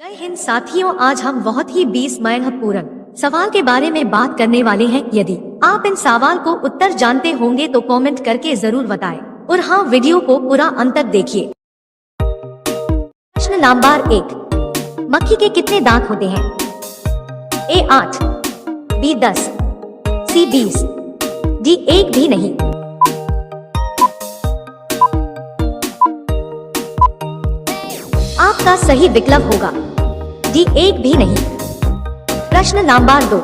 जय हिंद साथियों, आज हम बहुत ही 20 महत्वपूर्ण सवाल के बारे में बात करने वाले हैं। यदि आप इन सवाल को उत्तर जानते होंगे तो कमेंट करके जरूर बताएं और हाँ, वीडियो को पूरा अंत तक देखिए। प्रश्न नंबर 1, मक्खी के कितने दांत होते हैं? ए 8, बी 10, सी 20, डी 1 भी नहीं। आपका सही विकल्प होगा डी 1 भी नहीं। प्रश्न नंबर 2,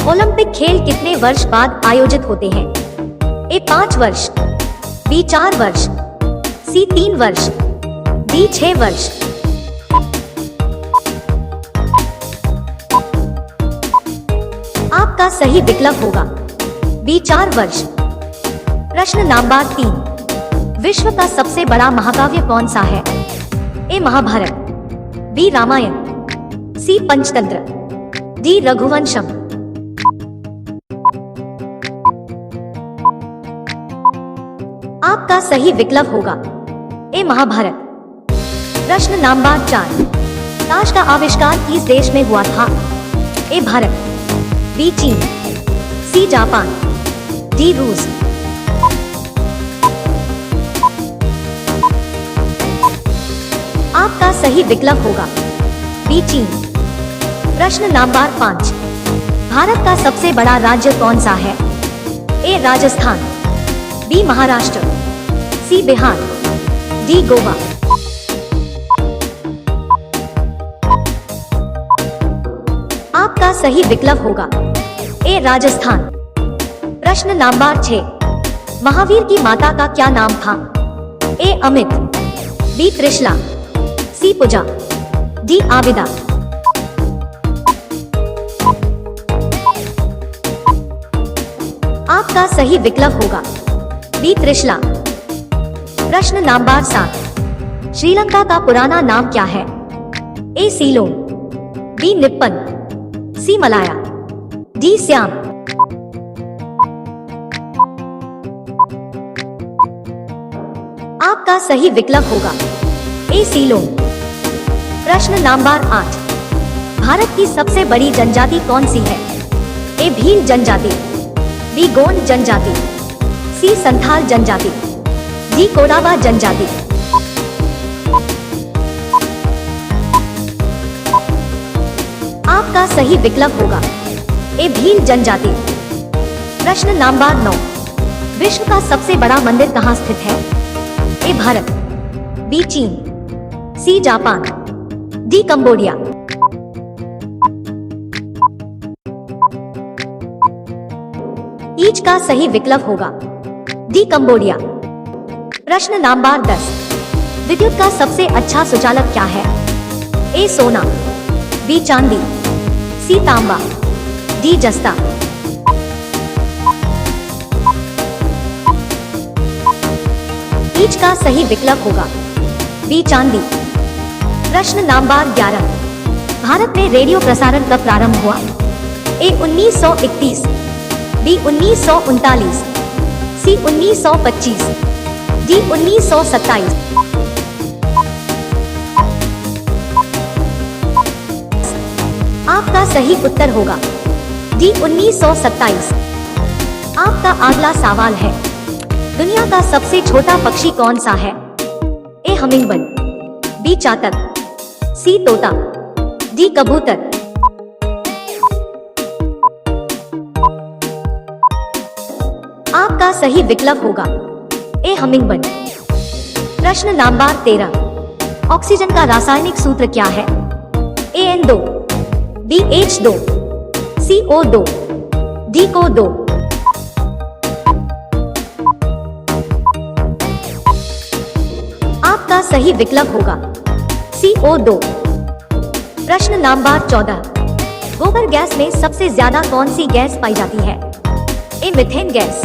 ओलंपिक खेल कितने वर्ष बाद आयोजित होते हैं? ए 5 वर्ष, बी 4 वर्ष, सी 3 वर्ष, डी 6 वर्ष। आपका सही विकल्प होगा बी 4 वर्ष। प्रश्न नंबर 3, विश्व का सबसे बड़ा महाकाव्य कौन सा है? ए महाभारत, बी रामायण, सी पंचतंत्र, डी रघुवंशम। आपका सही विकल्प होगा ए महाभारत। प्रश्न नंबर 4, ताश का आविष्कार किस देश में हुआ था? ए भारत, बी चीन, सी जापान, डी रूस। आपका सही विकल्प होगा बी चीन। प्रश्न नंबर 5, भारत का सबसे बड़ा राज्य कौन सा है? ए राजस्थान, बी महाराष्ट्र, सी बिहार, डी गोवा। आपका सही विकल्प होगा ए राजस्थान। प्रश्न नंबर 6, महावीर की माता का क्या नाम था? ए अमित, बी त्रिशला, सी पूजा, डी आबिदा। आपका सही विकल्प होगा बी त्रिशला। प्रश्न नंबर 7, श्रीलंका का पुराना नाम क्या है? ए सीलोन, बी निप्पन, सी मलाया, डी श्याम। आपका सही विकल्प होगा ए सीलोन। प्रश्न नंबर 8, भारत की सबसे बड़ी जनजाति कौन सी है? ए भील जनजाति, बी गोंड जनजाति, सी संथाल जनजाति, डी कोडावा जनजाति। आपका सही विकल्प होगा ए भील जनजाति। प्रश्न नंबर 9, विश्व का सबसे बड़ा मंदिर कहाँ स्थित है? ए भारत, बी चीन, सी जापान, डी कंबोडिया। ईच का सही विकल्प होगा डी कंबोडिया। प्रश्न नंबर 10, विद्युत का सबसे अच्छा सुचालक क्या है? ए सोना, बी चांदी, सी तांबा, डी जस्ता। ईच का सही विकल्प होगा बी चांदी। प्रश्न नंबर 11, भारत में रेडियो प्रसारण कब प्रारंभ हुआ? ए 1931, बी 1939, सी 1925, डी 1927। आपका सही उत्तर होगा डी 1927। आपका अगला सवाल है, दुनिया का सबसे छोटा पक्षी कौन सा है? ए हमिंगबर्ड, बी चातक, सी तोता, डी कबूतर। आपका सही विकल्प होगा ए हमिंगबर्ड। प्रश्न नंबर 13, ऑक्सीजन का रासायनिक सूत्र क्या है? ए N2, बी H2, सी O2, डी CO2। आपका सही विकल्प होगा सी O2। प्रश्न नंबर 14, गोबर गैस में सबसे ज्यादा कौन सी गैस पाई जाती है? A methane gas,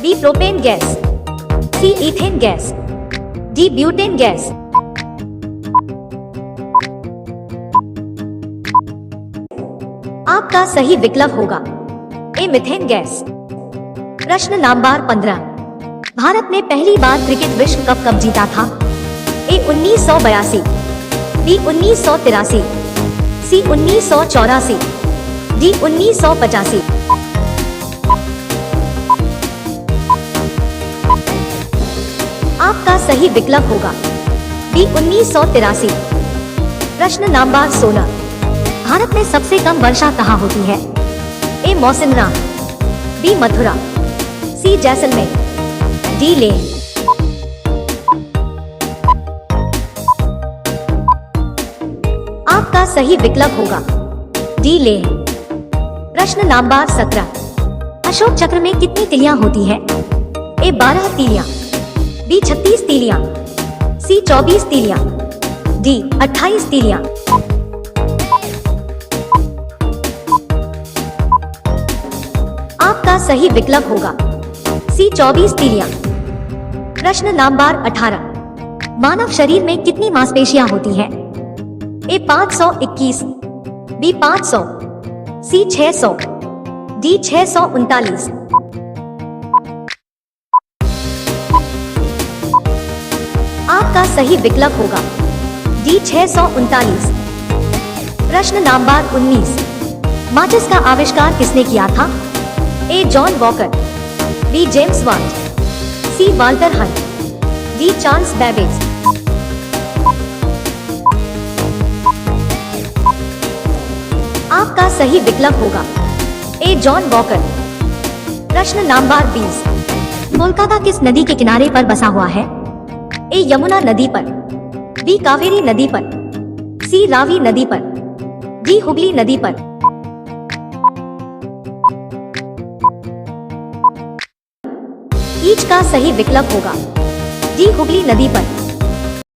B propane gas, C ethane gas, D butane gas. आपका सही विकल्प होगा ए मीथेन गैस। प्रश्न नंबर 15, भारत ने पहली बार क्रिकेट विश्व कप कब जीता था? A 1982, B 1983, C 1984, D 1985। आपका सही विकल्प होगा बी 1983। प्रश्न नंबर 16, भारत में सबसे कम वर्षा कहाँ होती है? ए मौसिनराम, बी मथुरा, सी जैसलमेर, डी लेह। आपका सही विकल्प होगा डी लेह। प्रश्न नंबर 17, अशोक चक्र में कितनी तिलियां होती है? ए 12 तिलियां, बी 36 तिलियां, सी 24 तिलियां, डी 28 तिलियां। आपका सही विकल्प होगा सी 24 तिलियां। प्रश्न नंबर 18, मानव शरीर में कितनी मांसपेशियां होती हैं? ए 521, बी 500, सी 600, डी 639। आपका सही विकल्प होगा डी 639। प्रश्न नंबर 19, माचिस का आविष्कार किसने किया था? A John Walker, B James Watt, C Walter Hunt, D Charles Babbage. आपका सही विकल्प होगा ए जॉन वॉकर। प्रश्न नंबर 20, कोलकाता किस नदी के किनारे पर बसा हुआ है? ए यमुना नदी पर, बी कावेरी नदी पर, सी रावी नदी पर, डी हुगली नदी पर। ईच का सही विकल्प होगा डी हुगली नदी पर।